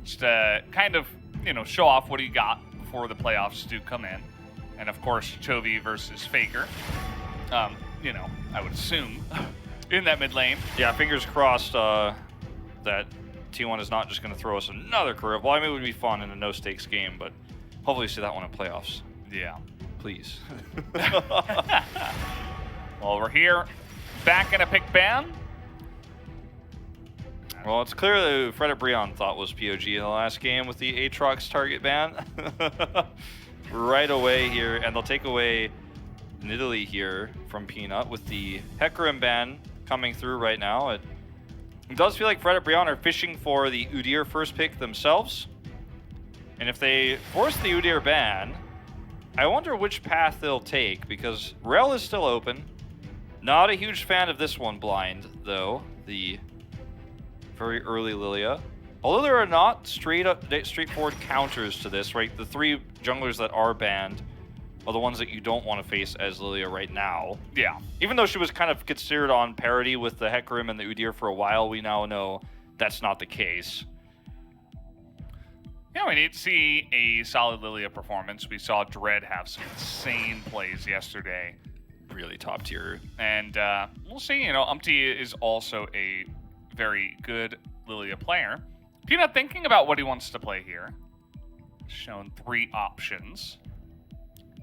just to kind of, you know, show off what he got before the playoffs do come in. And of course, Chovy versus Faker. You know, I would assume in that mid lane. Yeah, fingers crossed that T1 is not just going to throw us another curveball. I mean, it would be fun in a no-stakes game, but hopefully see that one in playoffs. Yeah. Please. Well, we're here, back in a pick ban. Well, it's clear that Fredit Brion thought was POG in the last game with the Aatrox target ban. Right away here, and they'll take away Nidalee here from Peanut with the Hecarim ban coming through right now. It does feel like Fredit Brion are fishing for the Udyr first pick themselves. And if they force the Udyr ban, I wonder which path they'll take, because Rel is still open. Not a huge fan of this one blind, though. The very early Lilia. Although there are not straightforward counters to this, right? The three junglers that are banned are the ones that you don't want to face as Lilia right now. Yeah. Even though she was kind of considered on parity with the Hecarim and the Udyr for a while, we now know that's not the case. Yeah, we need to see a solid Lilia performance. We saw Dread have some insane plays yesterday. Really top tier. And we'll see, you know, Umpty is also a very good Lilia player. Peanut thinking about what he wants to play here. Shown 3 options.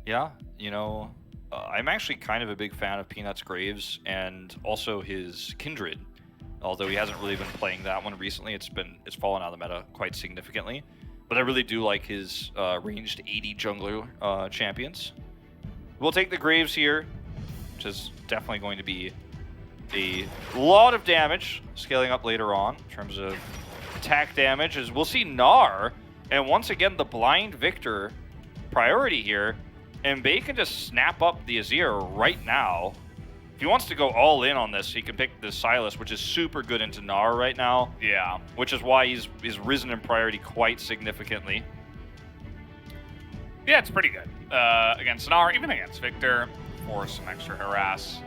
Yeah, you know, I'm actually kind of a big fan of Peanut's Graves and also his Kindred. Although he hasn't really been playing that one recently, it's fallen out of the meta quite significantly. But I really do like his ranged 80 jungler champions. We'll take the Graves here, which is definitely going to be a lot of damage, scaling up later on in terms of attack damage. As we'll see Gnar, and once again the blind Victor priority here, and Bay can just snap up the Azir right now. If he wants to go all in on this, he can pick the Sylas, which is super good into Gnar right now. Yeah. Which is why he's risen in priority quite significantly. Yeah, it's pretty good. Against Gnar, even against Victor, for some extra harass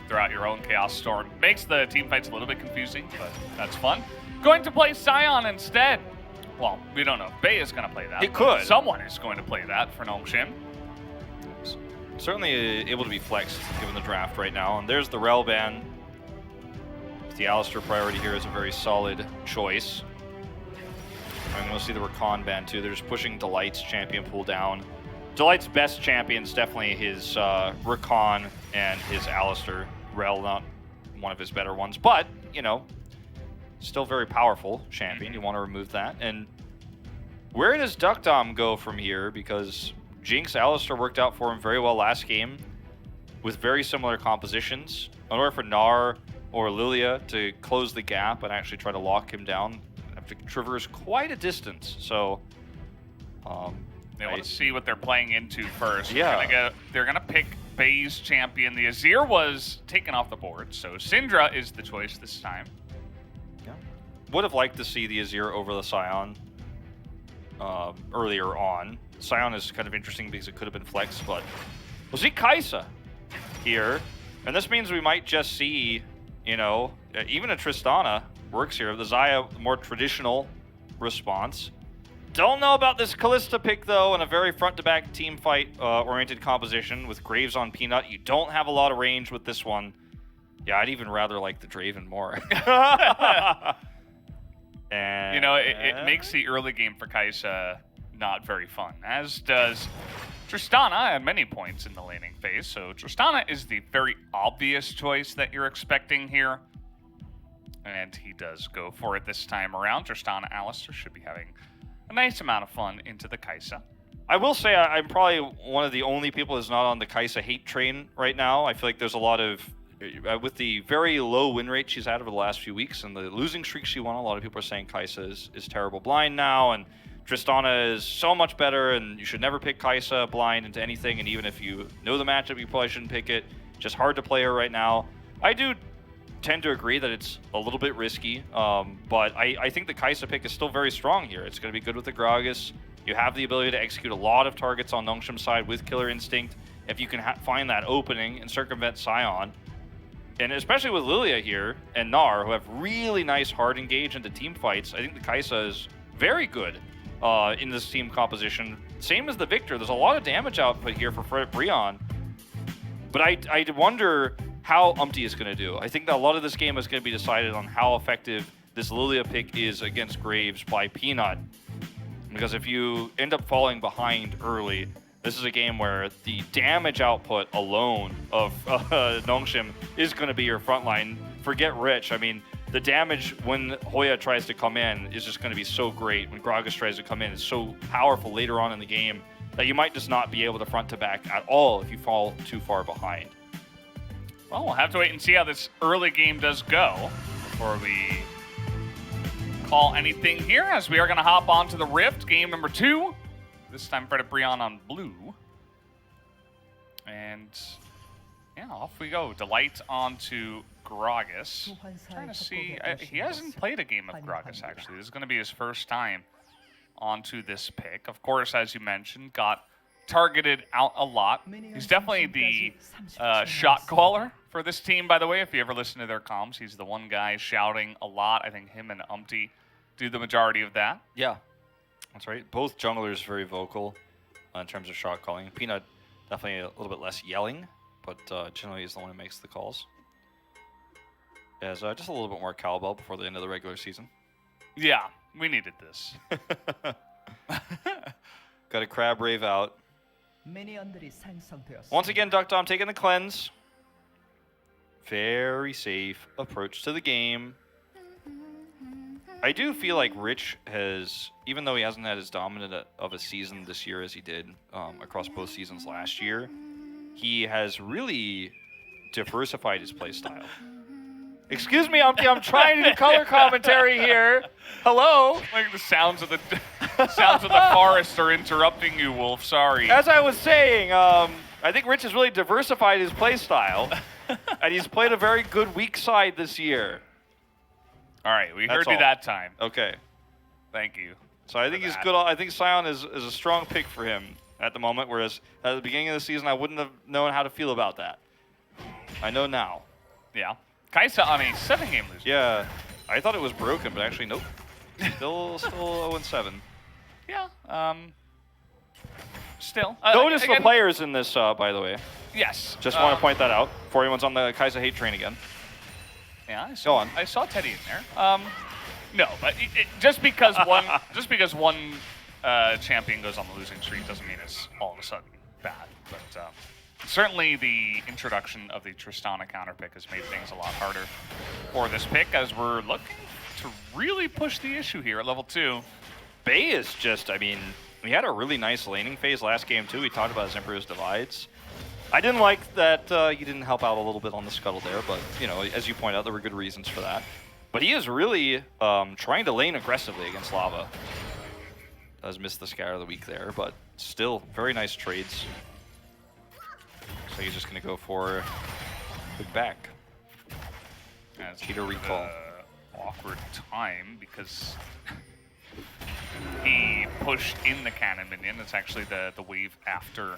throughout your own Chaos Storm. Makes the team fights a little bit confusing, but that's fun. Going to play Sion instead. Well, we don't know if Bay is going to play that. It could. Someone is going to play that for Nongshim. Certainly able to be flexed given the draft right now. And there's the Rel ban. The Alistar priority here is a very solid choice. And we'll see the Rakan ban too. They're just pushing Delight's champion pool down. Delight's best champions definitely his Rakan and his Alistar. Rel not one of his better ones, but you know, still very powerful champion. You want to remove that. And where does Duckdom go from here? Because Jinx Alistar worked out for him very well last game with very similar compositions. In order for Gnar or Lilia to close the gap and actually try to lock him down, have to traverse quite a distance. So they want to see what they're playing into first. Yeah. They're gonna pick Bay's champion. The Azir was taken off the board, so Syndra is the choice this time. Yeah. Would have liked to see the Azir over the Sion earlier on. Sion is kind of interesting because it could have been flexed, but we'll see Kai'Sa here. And this means we might just see, you know, even a Tristana works here. The Xayah, more traditional response. Don't know about this Kalista pick, though, in a very front-to-back team fight-oriented composition with Graves on Peanut. You don't have a lot of range with this one. Yeah, I'd even rather like the Draven more. And you know, it makes the early game for Kai'Sa not very fun, as does Tristana at many points in the laning phase. So Tristana is the very obvious choice that you're expecting here. And he does go for it this time around. Tristana Alistar should be having a nice amount of fun into the Kai'Sa. I will say I'm probably one of the only people who's not on the Kai'Sa hate train right now. I feel like there's a lot of, with the very low win rate she's had over the last few weeks and the losing streak she won, a lot of people are saying Kai'Sa is terrible blind now, and Tristana is so much better, and you should never pick Kai'Sa blind into anything, and even if you know the matchup, you probably shouldn't pick it. Just hard to play her right now. I do tend to agree that it's a little bit risky, but I think the Kai'Sa pick is still very strong here. It's going to be good with the Gragas. You have the ability to execute a lot of targets on Nongshim's side with Killer Instinct if you can find that opening and circumvent Sion. And especially with Lilia here and Gnar, who have really nice hard engage into team fights, I think the Kai'Sa is very good in this team composition. Same as the Victor. There's a lot of damage output here for Fredit Brion. But I wonder how Umpty is going to do. I think that a lot of this game is going to be decided on how effective this Lilia pick is against Graves by Peanut. Because if you end up falling behind early, this is a game where the damage output alone of Nongshim is going to be your front line. Forget Rich. I mean, the damage when Hoya tries to come in is just going to be so great. When Gragas tries to come in, it's so powerful later on in the game that you might just not be able to front to back at all if you fall too far behind. Well, we'll have to wait and see how this early game does go before we call anything here, as we are going to hop onto the Rift, game number 2. This time Fredit Brion on blue. And yeah, off we go. Delight onto Gragas. Trying to see, he hasn't played a game of Gragas actually. This is going to be his first time onto this pick. Of course, as you mentioned, got targeted out a lot. He's definitely the shot caller for this team, by the way. If you ever listen to their comms, he's the one guy shouting a lot. I think him and Umpty do the majority of that. Yeah, that's right. Both junglers very vocal in terms of shot calling. Peanut definitely a little bit less yelling, but generally is the one who makes the calls. As just a little bit more cowbell before the end of the regular season. Yeah, we needed this. Got a crab rave out. Once again, Duck Dom taking the cleanse. Very safe approach to the game. I do feel like Rich has, even though he hasn't had as dominant of a season this year as he did across both seasons last year, he has really diversified his playstyle. Excuse me, Umpty, I'm trying to do color commentary here. Hello? Like the sounds of the forest are interrupting you, Wolf. Sorry. As I was saying, I think Rich has really diversified his playstyle, and he's played a very good weak side this year. All right, we heard you that time. Okay. Thank you. So I think he's good. I think Sion is a strong pick for him at the moment, whereas at the beginning of the season, I wouldn't have known how to feel about that. I know now. Yeah. Kaisa on a 7-game losing. Yeah. I thought it was broken, but actually, nope. Still 0-7. Yeah. Still. Notice the players in this, by the way. Yes. Just want to point that out before anyone's on the Kaisa hate train again. Yeah, I saw Teddy in there. No, but just because one champion goes on the losing streak doesn't mean it's all of a sudden bad. But certainly the introduction of the Tristana counter pick has made things a lot harder for this pick, as we're looking to really push the issue here at level 2. Bay is just, I mean, we had a really nice laning phase last game too. We talked about his Emperor's Divides. I didn't like that he didn't help out a little bit on the scuttle there, but, you know, as you point out, there were good reasons for that. But he is really trying to lane aggressively against Lava. Does miss the scatter of the week there, but still, very nice trades. So he's just going to go for big back. As cheater recall. Awkward time because he pushed in the cannon minion. It's actually the wave after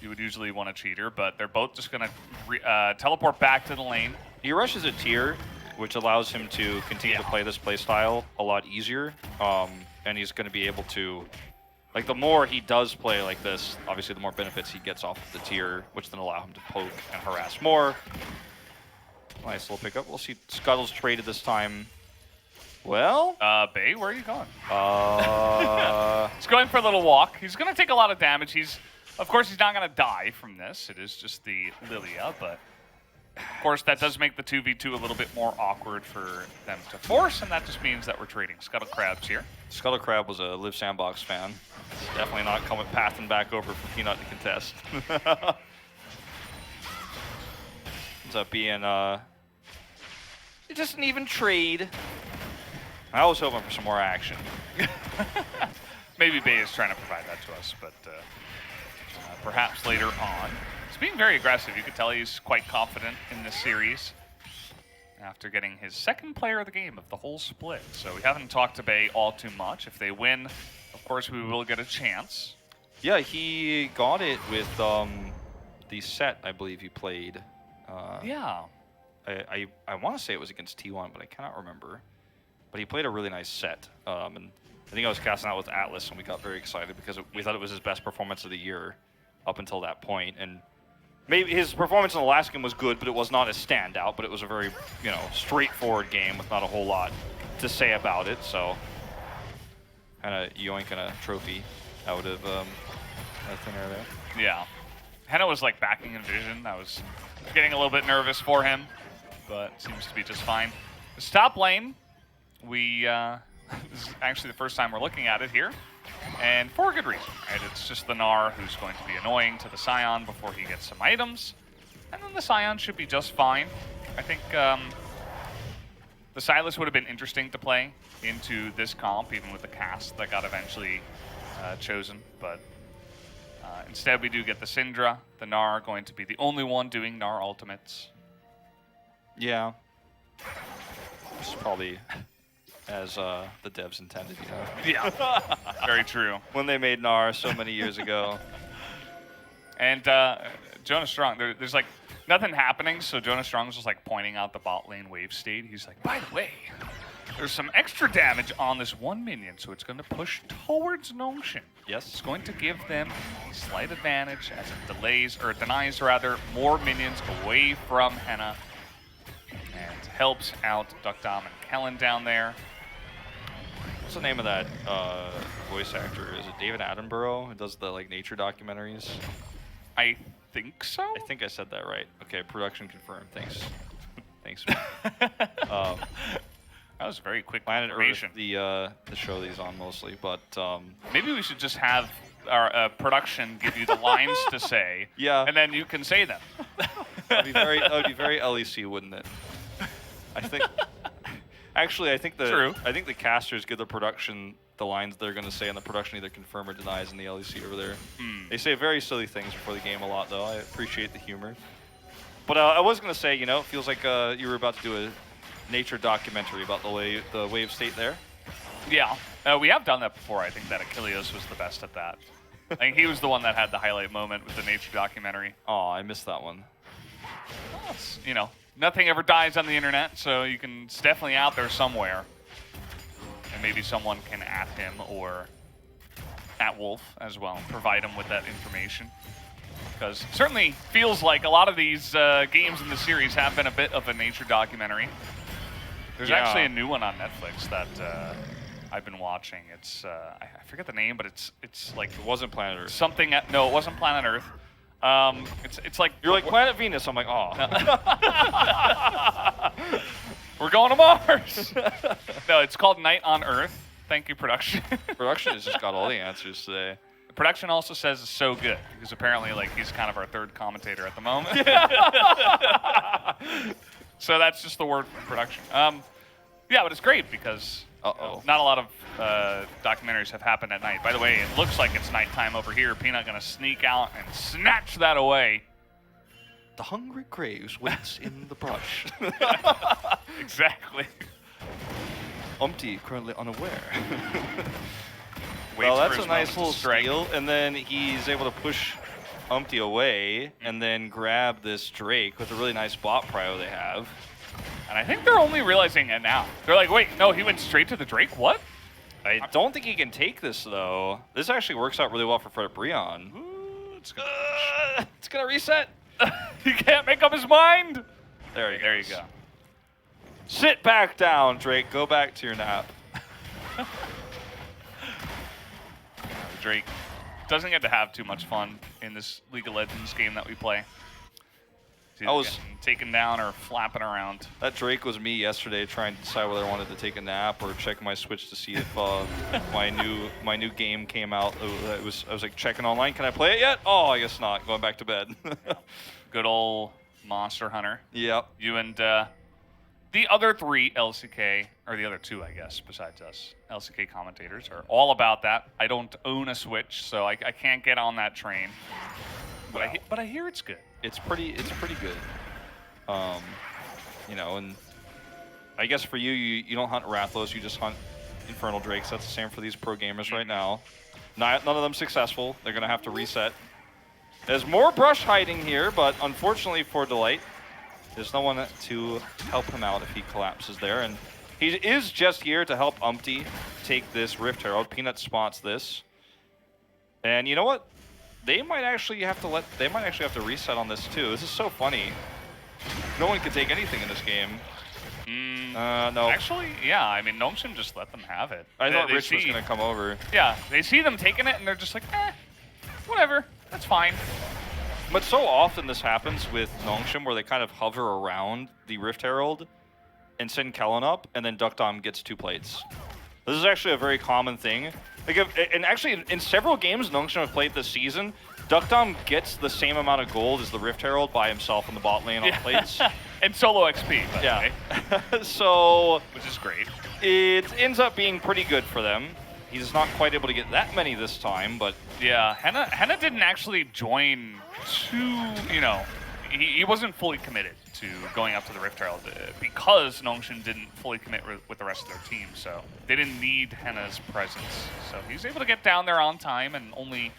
you would usually want a cheater, but they're both just going to teleport back to the lane. He rushes a tier, which allows him to continue to play this playstyle a lot easier, and he's going to be able to, like, the more he does play like this, obviously the more benefits he gets off of the tier, which then allow him to poke and harass more. Nice little pickup. We'll see Scuttle's traded this time. Well? Bay, where are you going? He's going for a little walk. He's going to take a lot of damage. Of course, he's not going to die from this. It is just the Lilia, but of course, that does make the 2v2 a little bit more awkward for them to force, and that just means that we're trading Scuttle Crabs here. Scuttle Crab was a Live Sandbox fan. Definitely not coming pathing back over for Peanut to contest. Ends up being just an even trade. I was hoping for some more action. Maybe Bay is trying to provide that to us, but perhaps later on. He's being very aggressive. You could tell he's quite confident in this series after getting his 2nd player of the game of the whole split. So we haven't talked to Bay all too much. If they win, of course, we will get a chance. Yeah, he got it with the set I believe he played. Yeah. I want to say it was against T1, but I cannot remember. But he played a really nice set. And I think I was casting out with Atlas, and we got very excited because we thought it was his best performance of the year up until that point. And maybe his performance in the last game was good, but it was not a standout. But it was a very, straightforward game with not a whole lot to say about it. So, kind of yoinking a trophy out of thin air there. Yeah. Henna was like backing in vision. I was getting a little bit nervous for him, but seems to be just fine. The top lane, this is actually the first time we're looking at it here, and for a good reason. Right? It's just the Gnar who's going to be annoying to the Scion before he gets some items, and then the Scion should be just fine. I think the Sylas would have been interesting to play into this comp, even with the cast that got eventually chosen, but instead we do get the Syndra, the Gnar going to be the only one doing Gnar ultimates. Yeah. This is probably as the devs intended, Yeah, very true. When they made Gnar so many years ago. And Jonas Strong, there's like nothing happening, so Jonas Strong's just like pointing out the bot lane wave state. He's like, by the way, there's some extra damage on this one minion, so it's going to push towards Nongshim. Yes. It's going to give them a slight advantage as it denies more minions away from Henna and helps out Duckdom and Kellen down there. What's the name of that voice actor? Is it David Attenborough who does the nature documentaries? I think so. I think I said that right. Okay, production confirmed. Thanks. Thanks. That was very quick Planet information. Earth, the show that he's on mostly, but maybe we should just have our production give you the lines to say, yeah, and then you can say them. that would be very LEC, wouldn't it? I think. Actually, I think the casters give the production the lines they're going to say, and the production either confirm or denies in the LEC over there. They say very silly things before the game a lot, though. I appreciate the humor. But I was going to say, it feels like you were about to do a nature documentary about the wave state there. Yeah, we have done that before. I think that Achilles was the best at that. I think he was the one that had the highlight moment with the nature documentary. Oh, I missed that one. Well, nothing ever dies on the internet, so it's definitely out there somewhere. And maybe someone can at him or at Wolf as well, and provide him with that information. Because it certainly feels like a lot of these games in the series have been a bit of a nature documentary. There's actually a new one on Netflix that I've been watching. It's I forget the name, but it's like it wasn't Planet Earth. Something no, it wasn't Planet Earth. It's like you're like Planet Venus. I'm like, oh, we're going to Mars. No, it's called Night on Earth. Thank you, production. Production has just got all the answers today. Production also says it's so good because apparently, he's kind of our third commentator at the moment. So that's just the word from production. Yeah, but it's great because not a lot of documentaries have happened at night. By the way, it looks like it's nighttime over here. Peanut gonna sneak out and snatch that away. The hungry craves waits in the brush. Exactly. Currently unaware. Well, that's a nice little steal, and then he's able to push away and then grab this Drake with a really nice bot prio they have. And I think they're only realizing it now. They're like, wait, no, he went straight to the Drake? What? I don't think he can take this, though. This actually works out really well for Fredit Brion. Ooh, it's gonna reset. He can't make up his mind. There you go. Sit back down, Drake. Go back to your nap. Drake doesn't get to have too much fun in this League of Legends game that we play. I was taken down or flapping around. That Drake was me yesterday trying to decide whether I wanted to take a nap or check my Switch to see if my new game came out. I was like checking online. Can I play it yet? Oh, I guess not. Going back to bed. Good old Monster Hunter. Yep. You and the other three LCK, or the other two, I guess, besides us, LCK commentators are all about that. I don't own a Switch, so I can't get on that train. But I hear it's good. It's pretty good. And I guess for you don't hunt Rathalos, you just hunt Infernal Drakes. That's the same for these pro gamers right now. None of them successful. They're gonna have to reset. There's more brush hiding here, but unfortunately for Delight, there's no one to help him out if he collapses there. And He is just here to help Umpty take this Rift Herald. Peanut spots this. And you know what? They might actually have to reset on this too. This is so funny. No one can take anything in this game. No. Actually, yeah. I mean, Nongshim just let them have it. I thought Rich was going to come over. Yeah, they see them taking it, and they're just like, whatever. That's fine. But so often this happens with Nongshim, where they kind of hover around the Rift Herald and send Kellen up, and then Duckdom gets 2 plates. This is actually a very common thing. And actually, in several games Nongshim have played this season, Duckdom gets the same amount of gold as the Rift Herald by himself in the bot lane on plates. And solo XP, by the way. So, which is great. It ends up being pretty good for them. He's not quite able to get that many this time, but... Yeah, Henna didn't actually join he wasn't fully committed to going up to the Rift Herald because Nongshim didn't fully commit with the rest of their team, so they didn't need Henna's presence. So he's able to get down there on time and only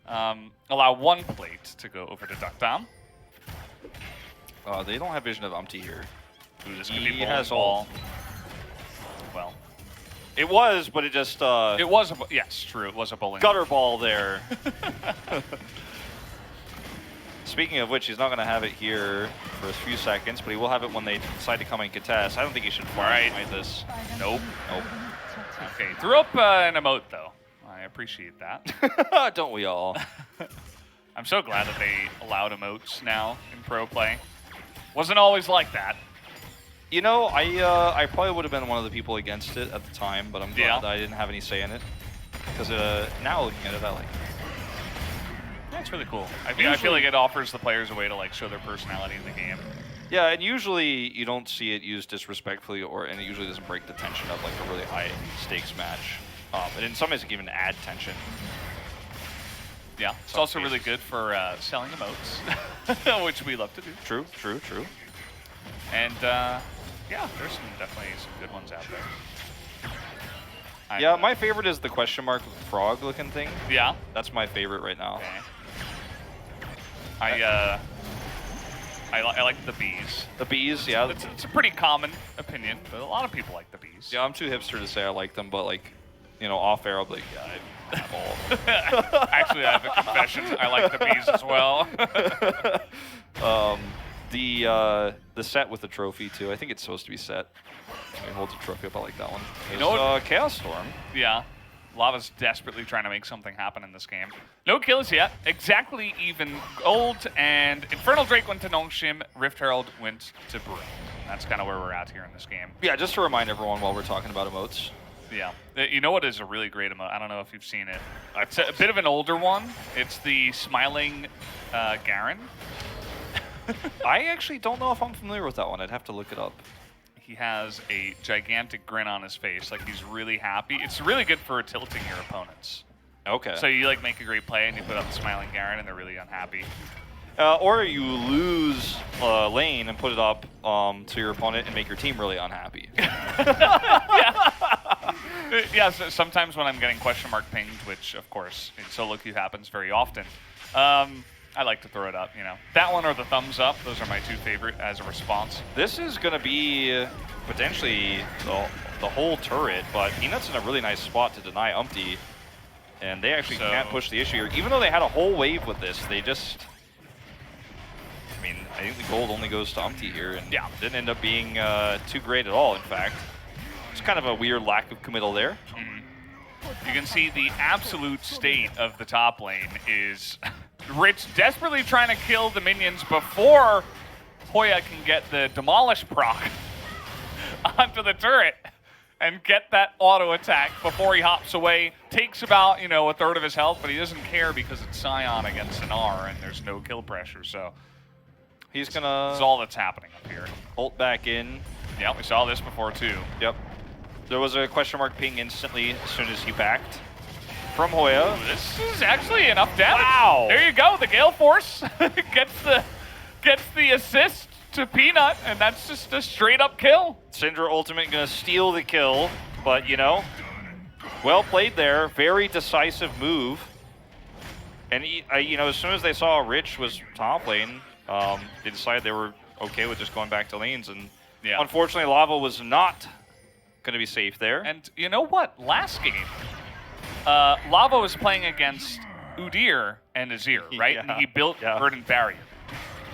allow 1 plate to go over to Duckdom. They don't have vision of Umpty here. Ooh, this could be has ball. Well, it was, but it just... it was yes, true. It was a bowling gutter ball there. Speaking of which, he's not going to have it here for a few seconds, but he will have it when they decide to come and contest. I don't think he should fight this. Nope. Okay, threw up an emote, though. I appreciate that. Don't we all? I'm so glad that they allowed emotes now in pro play. Wasn't always like that. You know, I probably would have been one of the people against it at the time, but I'm glad that I didn't have any say in it. Because now looking at it, I like it. That's really cool. I feel like it offers the players a way to show their personality in the game. Yeah, and usually you don't see it used disrespectfully, and it usually doesn't break the tension of a really high stakes match. And in some ways, it can even add tension. Yeah, it's also really good for selling emotes, which we love to do. True. And yeah, there's definitely some good ones out there. Yeah, my favorite is the question mark frog looking thing. Yeah, that's my favorite right now. Okay. I like the bees. The bees, yeah. It's a pretty common opinion, but a lot of people like the bees. Yeah, I'm too hipster to say I like them, but off air, I'll be like, yeah, I have all. Actually, I have a confession. I like the bees as well. The set with the trophy too. I think it's supposed to be set. It holds a trophy up. I like that one. Chaos Storm. Yeah. Lava's desperately trying to make something happen in this game. No kills yet. Exactly even gold, and Infernal Drake went to Nongshim, Rift Herald went to Brion. That's kind of where we're at here in this game. Yeah, just to remind everyone while we're talking about emotes. Yeah. You know what is a really great emote? I don't know if you've seen it. It's a bit of an older one. It's the smiling Garen. I actually don't know if I'm familiar with that one. I'd have to look it up. He has a gigantic grin on his face, like he's really happy. It's really good for tilting your opponents. Okay. So you make a great play and you put up the smiling Garen and they're really unhappy. Or you lose lane and put it up to your opponent and make your team really unhappy. Yeah, so sometimes when I'm getting question mark pinged, which of course in solo queue happens very often, I like to throw it up, That one or the thumbs up, those are my 2 favorite as a response. This is going to be potentially the whole turret, but Peanut's in a really nice spot to deny Umpty, and they actually can't push the issue here. Even though they had a whole wave with this, they just... I think the gold only goes to Umpty here, and didn't end up being too great at all, in fact. It's kind of a weird lack of committal there. You can see the absolute state of the top lane is Rich desperately trying to kill the minions before Hoya can get the Demolish proc onto the turret and get that auto attack before he hops away. Takes about, a third of his health, but he doesn't care because it's Scion against an R and there's no kill pressure, so he's gonna... That's all that's happening up here. Ult back in. Yeah, we saw this before too. Yep. There was a question mark ping instantly as soon as he backed from Hoya. Ooh, this is actually enough damage. Wow! There you go. The Gale Force gets the assist to Peanut, and that's just a straight up kill. Syndra ultimate gonna steal the kill, but well played there. Very decisive move. And as soon as they saw Rich was top lane, they decided they were okay with just going back to lanes. And unfortunately, Lava was not going to be safe there. And you know what? Last game, Lava was playing against Udyr and Azir, right? Yeah. And he built Verdant Barrier.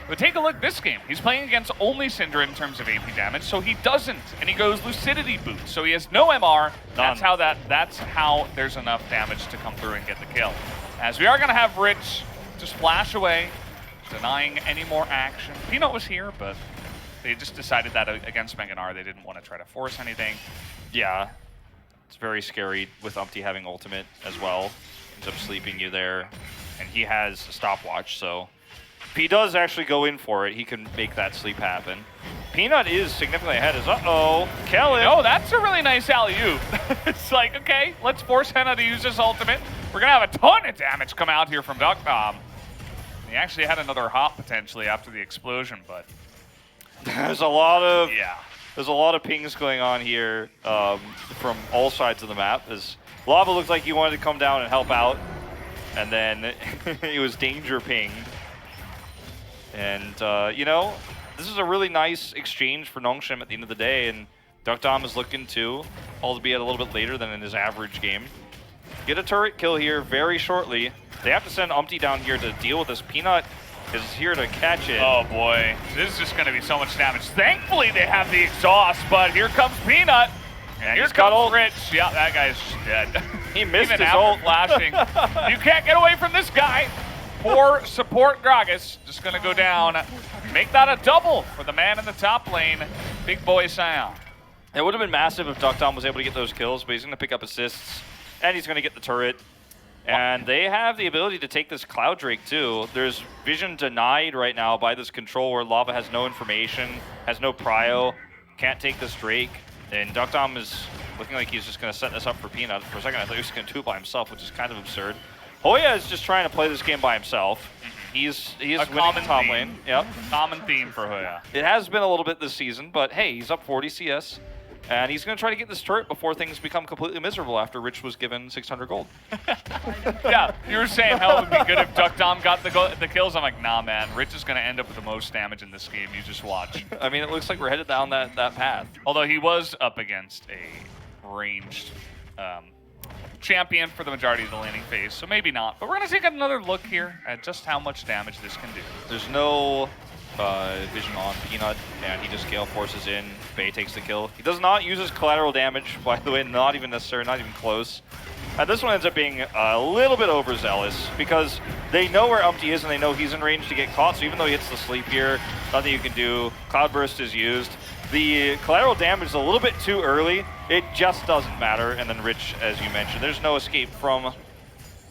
But take a look this game. He's playing against only Syndra in terms of AP damage, so he doesn't. And he goes Lucidity Boost, so he has no MR. That's how there's enough damage to come through and get the kill. As we are going to have Rich just flash away, denying any more action. Peanut was here, but they just decided that against Meganar, they didn't want to try to force anything. Yeah, it's very scary with Umpty having ultimate as well. Ends up sleeping you there, and he has a stopwatch, so if he does actually go in for it, he can make that sleep happen. Peanut is significantly ahead. Kellen. Oh, that's a really nice alley-oop. It's like, okay, let's force Henna to use his ultimate. We're going to have a ton of damage come out here from Duckdom. He actually had another hop potentially after the explosion, but there's a lot of pings going on here from all sides of the map. As Lava looked like he wanted to come down and help out, and then he was danger pinged. And you know, this is a really nice exchange for Nongshim at the end of the day, and Duckdom is looking to, albeit a little bit later than in his average game, get a turret kill here very shortly. They have to send Umpty down here to deal with this. Peanut is here to catch it. Oh boy, this is just going to be so much damage. Thankfully they have the exhaust, but here comes Peanut. And here comes Rich. Yeah, that guy's dead. He missed Even his ult. flashing. You can't get away from this guy. Poor support Gragas just going to go down. Make that a double for the man in the top lane, Big Boy Sion. It would have been massive if Duckdom was able to get those kills, but he's going to pick up assists, and he's going to get the turret. And they have the ability to take this Cloud Drake too. There's vision denied right now by this control where Lava has no information, has no prio, can't take this Drake. And Duckdom is looking like he's just going to set this up for Peanut. For a second I thought he was going to do it by himself, which is kind of absurd. Hoya is just trying to play this game by himself. He's winning top lane. Yep. Common theme for Hoya. It has been a little bit this season, but hey, he's up 40 CS. And he's going to try to get this turret before things become completely miserable after Rich was given 600 gold. Yeah, you were saying how it would be good if Duckdom got the kills. I'm like, nah, man. Rich is going to end up with the most damage in this game. You just watch. I mean, it looks like we're headed down that path. Although he was up against a ranged champion for the majority of the laning phase, so maybe not. But we're going to take another look here at just how much damage this can do. There's no vision on Peanut, and he just Gale Forces in. Faye takes the kill. He does not use his collateral damage, by the way, not even necessary, not even close. This one ends up being a little bit overzealous because they know where Umpty is and they know he's in range to get caught, so even though he hits the sleep here, nothing you can do. Cloud Burst is used. The collateral damage is a little bit too early. It just doesn't matter, and then Rich, as you mentioned, there's no escape from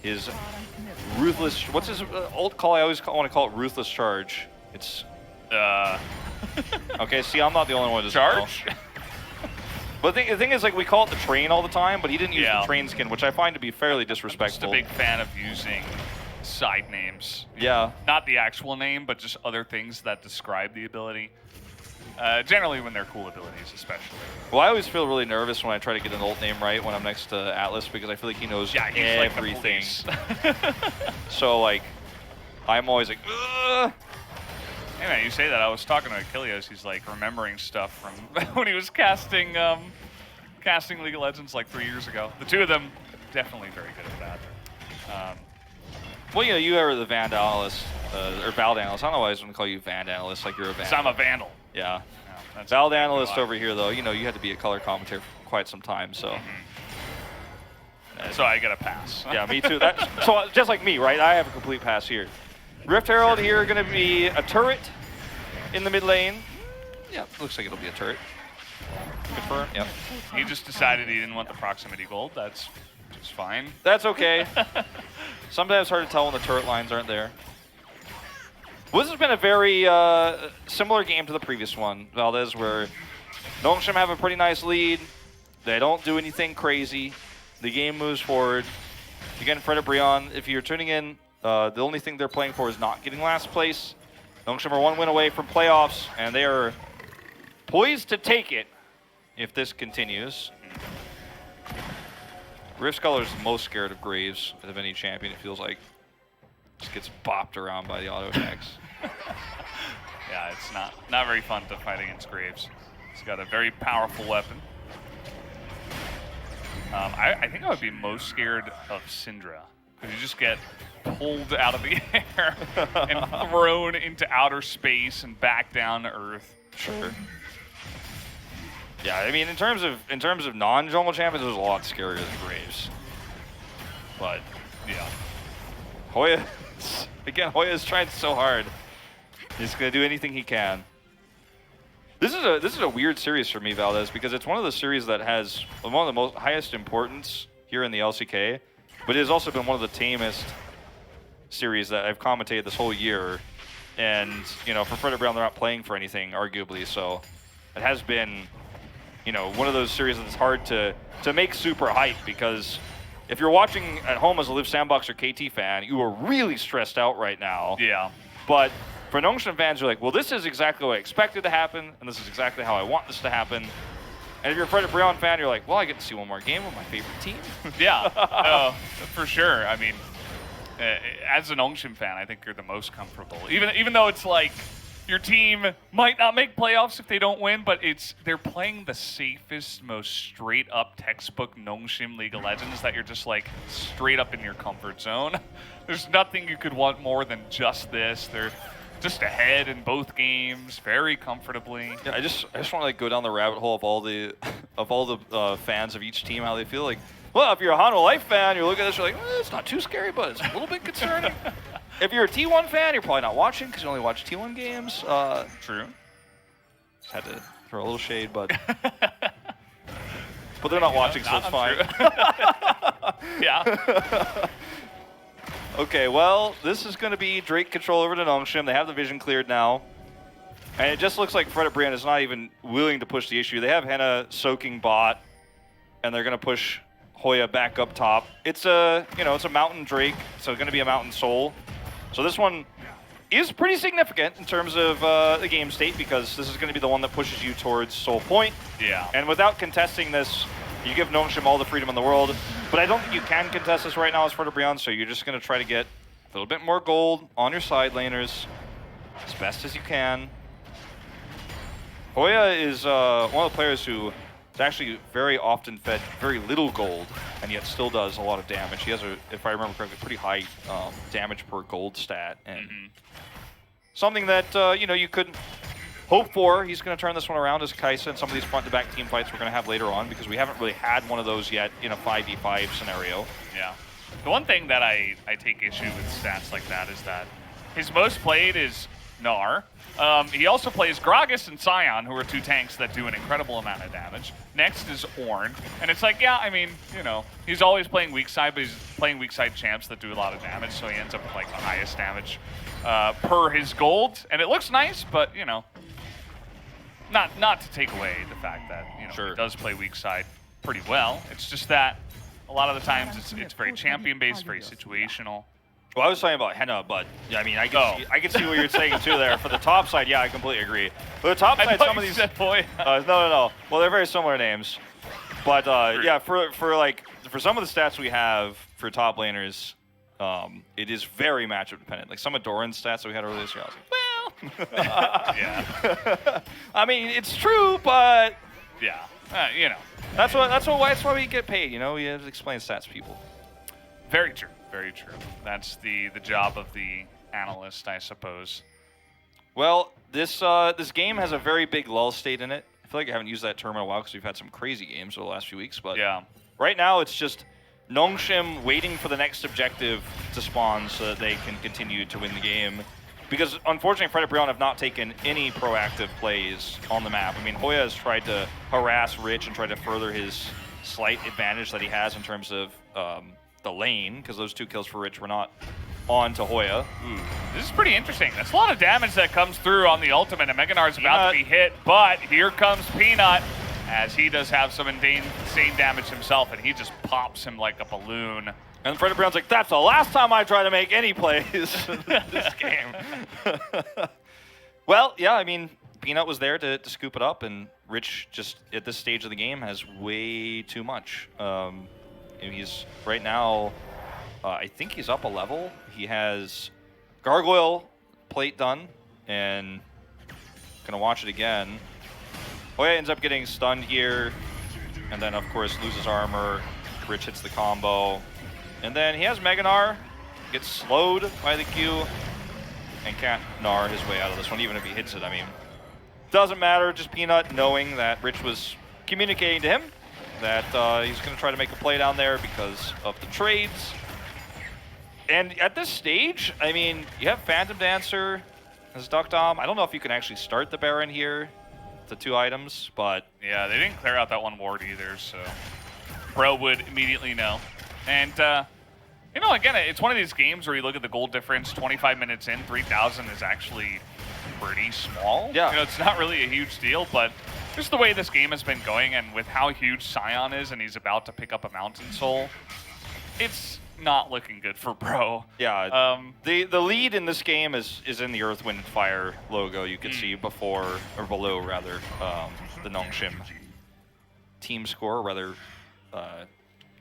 his ruthless... What's his old call? I always want to call it Ruthless Charge. It's... Okay, see, I'm not the only one to Charge? But the thing is, like, we call it the train all the time, but he didn't use the train skin, which I find to be fairly disrespectful. I'm just a big fan of using side names. Yeah. Not the actual name, but just other things that describe the ability. Generally when they're cool abilities, especially. Well, I always feel really nervous when I try to get an ult name right when I'm next to Atlas, because I feel like he knows everything. Like So, like, I'm always like, ugh. Hey man, you say that. I was talking to Achilles. He's like remembering stuff from when he was casting League of Legends like 3 years ago. The two of them definitely very good at that. Well, you know, you are the Vandal analyst, or Vald analyst. I don't know why I was going to call you Vand analyst, like you're a Vandal. So I'm a Vandal. Yeah. No, Vald analyst over here, though. You know, you had to be a color commentator for quite some time, so. So I get a pass. Yeah, me too. So just like me, right? I have a complete pass here. Rift Herald here going to be a turret in the mid lane. Yeah, looks like it'll be a turret. Confirm. Yep. He just decided he didn't want the proximity gold. That's just fine. That's okay. Sometimes it's hard to tell when the turret lines aren't there. Well, this has been a very similar game to the previous one, Valdez, where Nongshim have a pretty nice lead. They don't do anything crazy. The game moves forward. Again, Fredit Brion, if you're tuning in, the only thing they're playing for is not getting last place. Nongshim are one win away from playoffs, and they are poised to take it if this continues. Riftsculler is most scared of Graves of any champion, it feels like. Just gets bopped around by the auto attacks. Yeah, it's not very fun to fight against Graves. He's got a very powerful weapon. I think I would be most scared of Syndra, because you just get pulled out of the air and thrown into outer space and back down to Earth. Sure. Yeah, I mean, in terms of non-jungle champions, it was a lot scarier than Graves. But Yeah. Hoya, again, Hoya's trying so hard. He's gonna do anything he can. This is a weird series for me, Valdez, because it's one of the series that has one of the most highest importance here in the LCK, but it has also been one of the tamest series that I've commentated this whole year. And you know, for Fredit Brion, they're not playing for anything, arguably, so it has been, you know, one of those series that's hard to make super hype, because if you're watching at home as a Live Sandbox or KT fan, you are really stressed out right now. Yeah. But for Nongshim fans, you're like, well, this is exactly what I expected to happen, and this is exactly how I want this to happen. And if you're a Fredit Brion fan, you're like, well, I get to see one more game with my favorite team. Yeah, for sure. I mean, as an Nongshim fan, I think you're the most comfortable. Even though it's like your team might not make playoffs if they don't win, but they're playing the safest, most straight up textbook Nongshim League of Legends that you're just like straight up in your comfort zone. There's nothing you could want more than just this. They're just ahead in both games, very comfortably. Yeah, I just want to like go down the rabbit hole of all the fans of each team, how they feel. Like, well, if you're a Hanwha Life fan, you're looking at this, you're like, it's not too scary, but it's a little bit concerning. If you're a T1 fan, you're probably not watching because you only watch T1 games. True. Just had to throw a little shade, but but they're not watching, so it's fine. Yeah. Okay, well, this is going to be Drake control over to Nongshim. They have the vision cleared now. And it just looks like Fredit Brion is not even willing to push the issue. They have Henna soaking bot, and they're going to push Hoya back up top. It's a, you know, it's a Mountain Drake, so it's going to be a Mountain Soul. So this one is pretty significant in terms of the game state, because this is going to be the one that pushes you towards Soul Point. Yeah. And without contesting this, you give Nongshim all the freedom in the world. But I don't think you can contest this right now as Fredit Brion, so you're just going to try to get a little bit more gold on your side laners as best as you can. Hoya is one of the players who is actually very often fed very little gold, and yet still does a lot of damage. He has, if I remember correctly, pretty high damage per gold stat, and something that you know, you could hope for. He's going to turn this one around as Kai'Sa and some of these front-to-back team fights we're going to have later on, because we haven't really had one of those yet in a 5v5 scenario. Yeah. The one thing that I take issue with stats like that is that his most played is Gnar. He also plays Gragas and Sion, who are two tanks that do an incredible amount of damage. Next is Ornn. And it's like, yeah, I mean, you know, he's always playing weak side, but he's playing weak side champs that do a lot of damage, so he ends up with like the highest damage per his gold. And it looks nice, but, you know, not to take away the fact that, you know, Sure, he does play weak side pretty well. It's just that a lot of the times it's very champion-based, very situational. Well, I was talking about Henna, but yeah, I mean, I can see what you're saying too there. For the top side, yeah, I completely agree. For the top side, some of these no. Well, they're very similar names, but yeah, for some of the stats we have for top laners, it is very matchup dependent. Like some of Doran's stats that we had earlier this year, I was like, well, Yeah. I mean, it's true, but Yeah. You know. that's why we get paid. You know, we have to explain stats to people. Very true. Very true. That's the job of the analyst, I suppose. Well, this game has a very big lull state in it. I feel like I haven't used that term in a while because we've had some crazy games over the last few weeks. But yeah, right now it's just Nongshim waiting for the next objective to spawn so that they can continue to win the game. Because unfortunately, Fredit Brion have not taken any proactive plays on the map. I mean, Hoya has tried to harass Rich and try to further his slight advantage that he has in terms of the lane, because those 2 kills for Rich were not on to Hoya. This is pretty interesting. That's a lot of damage that comes through on the ultimate, and Meganar's about to be hit, but here comes Peanut, as he does have some insane damage himself, and he just pops him like a balloon. And Fredit Brion's like, that's the last time I try to make any plays in this game. Well, yeah, I mean, Peanut was there to scoop it up, and Rich just, at this stage of the game, has way too much. He's right now, I think he's up a level. He has Gargoyle plate done, and gonna watch it again. Hoya ends up getting stunned here, and then of course loses armor, Rich hits the combo. And then he has Mega Gnar, gets slowed by the Q, and can't Gnar his way out of this one, even if he hits it. I mean, doesn't matter, just Peanut knowing that Rich was communicating to him that he's going to try to make a play down there because of the trades. And at this stage, I mean, you have Phantom Dancer as Duck Dom. I don't know if you can actually start the Baron here, the 2 items, but... Yeah, they didn't clear out that one ward either, so Bro would immediately know. And, you know, again, it's one of these games where you look at the gold difference, 25 minutes in, 3,000 is actually pretty small. Yeah. You know, it's not really a huge deal, but just the way this game has been going and with how huge Sion is and he's about to pick up a Mountain Soul, it's not looking good for Bro. Yeah, the lead in this game is in the Earth, Wind, Fire logo you could see before, or below rather, the Nongshim team score, rather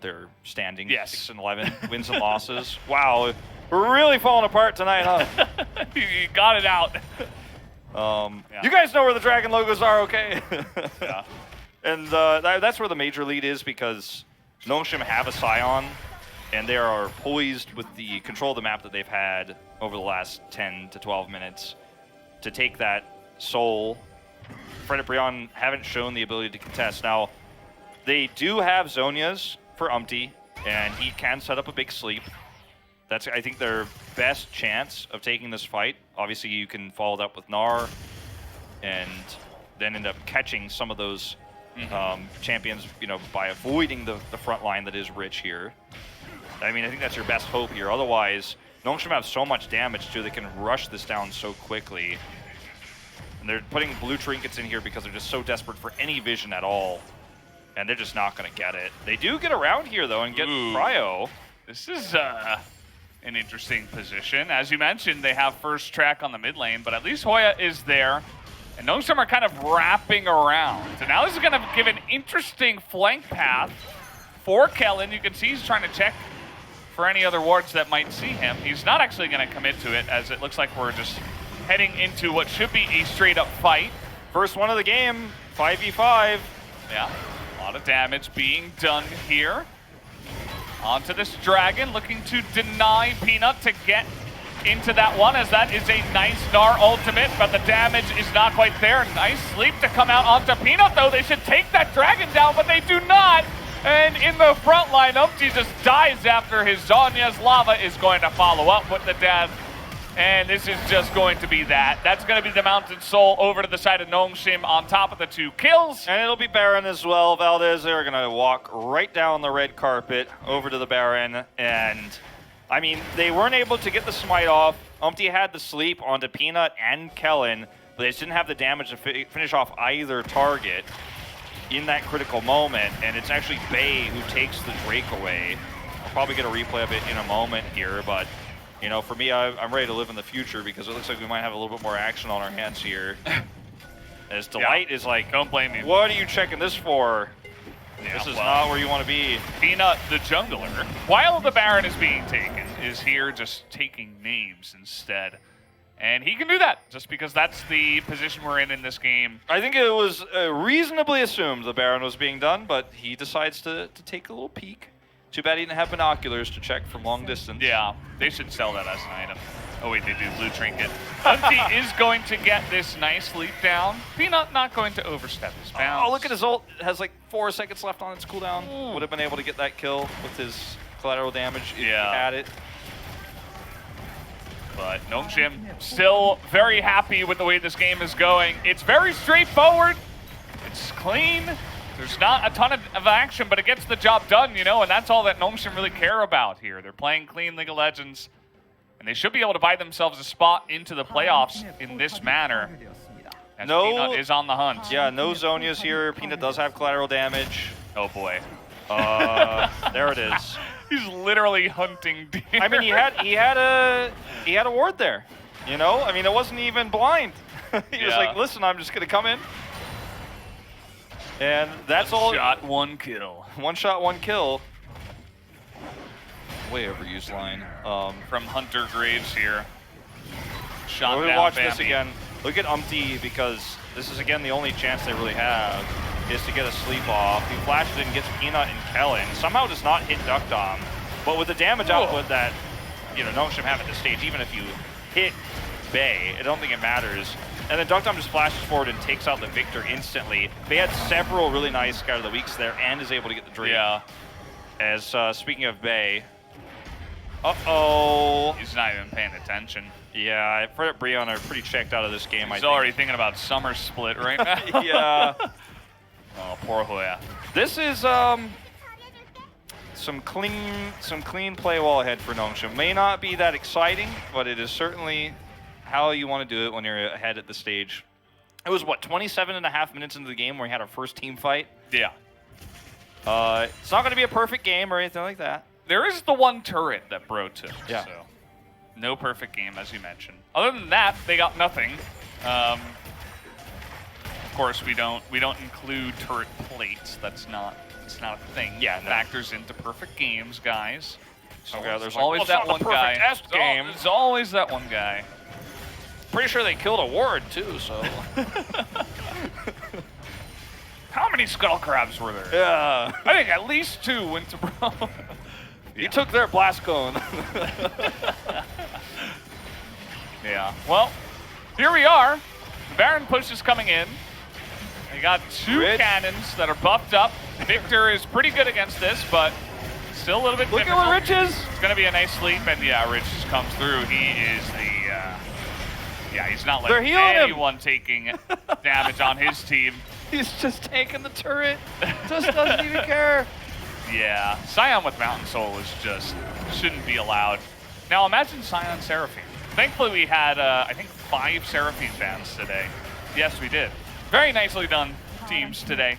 their standing. Yes. 6 and 11 wins and losses. Wow, we're really falling apart tonight, huh? You got it out. Yeah. You guys know where the dragon logos are, okay? Yeah. And that's where the major lead is, because Nongshim have a Sion, and they are poised with the control of the map that they've had over the last 10 to 12 minutes to take that soul. Fredit Brion haven't shown the ability to contest. Now, they do have Zhonya's for Umpty, and he can set up a big sleep. That's, I think, their best chance of taking this fight. Obviously, you can follow it up with Gnar, and then end up catching some of those champions, you know, by avoiding the front line that is Rich here. I mean, I think that's your best hope here. Otherwise, Nongshim have so much damage, too. They can rush this down so quickly. And they're putting blue trinkets in here because they're just so desperate for any vision at all. And they're just not going to get it. They do get around here, though, and get Cryo. This is an interesting position. As you mentioned, they have first track on the mid lane, but at least Hoya is there. And Nongshim are kind of wrapping around. So now this is going to give an interesting flank path for Kellen. You can see he's trying to check for any other wards that might see him. He's not actually going to commit to it, as it looks like we're just heading into what should be a straight-up fight. First one of the game, 5v5. Yeah, a lot of damage being done here. Onto this dragon, looking to deny Peanut to get into that one, as that is a nice Gnar ultimate, but the damage is not quite there. Nice sleep to come out onto Peanut, though. They should take that dragon down, but they do not. And in the front line, Umpty just dies after his Zhonya's lava is going to follow up with the death. And this is just going to be that. That's going to be the Mountain Soul over to the side of Nongshim on top of the 2 kills. And it'll be Baron as well. Valdez, they're going to walk right down the red carpet over to the Baron. And, I mean, they weren't able to get the smite off. Umpty had the sleep onto Peanut and Kellen, but they just didn't have the damage to finish off either target in that critical moment. And it's actually Bay who takes the Drake away. I'll probably get a replay of it in a moment here, but... You know, for me, I'm ready to live in the future because it looks like we might have a little bit more action on our hands here. As Delight is like, don't blame me. What are you checking this for? Yeah, this is not where you want to be. Peanut, the jungler, while the Baron is being taken, is here just taking names instead. And he can do that just because that's the position we're in this game. I think it was reasonably assumed the Baron was being done, but he decides to take a little peek. Too bad he didn't have binoculars to check from long distance. Yeah, they should sell that as an item. Oh wait, they do. Blue trinket. Umpty is going to get this nice leap down. Peanut not going to overstep his bounds. Oh, look at his ult. It has like 4 seconds left on its cooldown. Would have been able to get that kill with his collateral damage if he had it. But Nongshim still very happy with the way this game is going. It's very straightforward. It's clean. There's not a ton of action, but it gets the job done, you know, and that's all that Nongshim really care about here. They're playing clean League of Legends, and they should be able to buy themselves a spot into the playoffs in this manner. As Peanut is on the hunt. Yeah, no Zhonya's here. Peanut does have collateral damage. Oh boy. There it is. He's literally hunting deer. I mean, he had a ward there. You know, I mean, it wasn't even blind. He was like, "Listen, I'm just gonna come in." And that's all. 1 shot, 1 kill. 1 shot, 1 kill. Way overused line. From Hunter Graves here. We're gonna watch this again. Look at Umpty, because this is again the only chance they really have. is to get a sleep off. He flashes in, gets Peanut and Kellen. Somehow does not hit Duck Dom. But with the damage output that, Nongshim have at this stage, even if you hit Bay, I don't think it matters. And then Duck Dom just flashes forward and takes out the Victor instantly. Bay had several really nice Scout of the Weeks there and is able to get the Dream. Yeah. As, speaking of Bay, uh-oh. He's not even paying attention. Yeah, Fredit Brion are pretty checked out of this game, I He's think. already thinking about Summer Split right now. Yeah. Oh, poor Hoya. This is some clean play wall ahead for Nongshim. May not be that exciting, but it is certainly how you want to do it when you're ahead at the stage. It was, what, 27.5 minutes into the game where we had our first team fight? Yeah. It's not going to be a perfect game or anything like that. There is the one turret that Bro took, Yeah. so no perfect game, as you mentioned. Other than that, they got nothing. Of course, we don't include turret plates. It's not a thing. Yeah, no. Factors into perfect games, guys. Okay, there's always like, that well, one guy. test game. There's always that one guy. Pretty sure they killed a ward too, so. How many skull crabs were there? Yeah. I think at least 2 went to Bro. He took their blast cone. Yeah. Well, here we are. The Baron push is coming in. They got 2 Rich. cannons that are buffed up. Victor is pretty good against this, but still a little bit Look difficult. at what Rich is. It's going to be a nice sleep, and yeah, Rich just comes through. He is the, he's not They're letting healing him. anyone taking damage on his team. He's just taking the turret. Just doesn't even care. Yeah, Scion with Mountain Soul is just, shouldn't be allowed. Now imagine Scion Seraphine. Thankfully we had, I think, 5 Seraphine bans today. Yes, we did. Very nicely done teams today.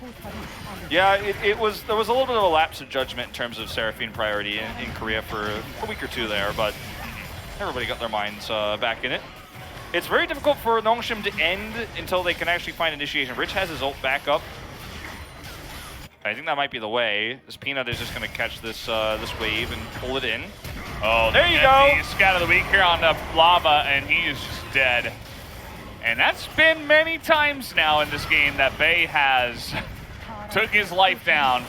Yeah, there was a little bit of a lapse of judgment in terms of Seraphine priority in Korea for a week or 2 there, but everybody got their minds back in it. It's very difficult for Nongshim to end until they can actually find initiation. Rich has his ult back up. I think that might be the way. This Peanut is just going to catch this this wave and pull it in. Oh, there you go. Scout of the week here on the Lava, and he is just dead. And that's been many times now in this game that Bay has took his life down.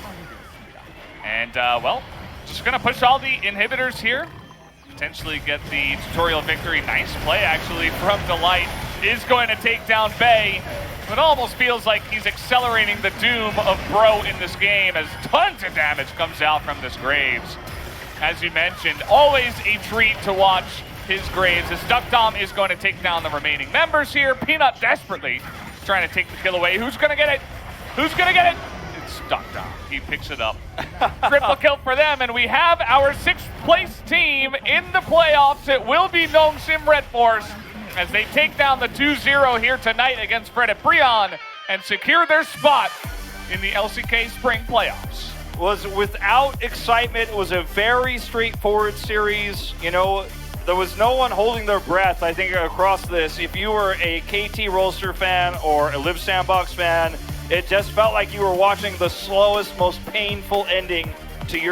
And, well, just going to push all the inhibitors here. Potentially get the tutorial victory. Nice play, actually, from Delight. Is going to take down Bay. It almost feels like he's accelerating the doom of Bro in this game as tons of damage comes out from this Graves. As you mentioned, always a treat to watch his Graves as Duck Dom is going to take down the remaining members here. Peanut desperately trying to take the kill away. Who's going to get it? Who's going to get it? It's Duck Dom. He picks it up. Triple kill for them, and we have our 6th place team in the playoffs. It will be Nongshim Redforce as they take down the 2-0 here tonight against Fredit Brion and secure their spot in the LCK Spring Playoffs. Was without excitement. It was a very straightforward series. You know, there was no one holding their breath, I think, across this. If you were a KT Rolster fan or a Live Sandbox fan, it just felt like you were watching the slowest, most painful ending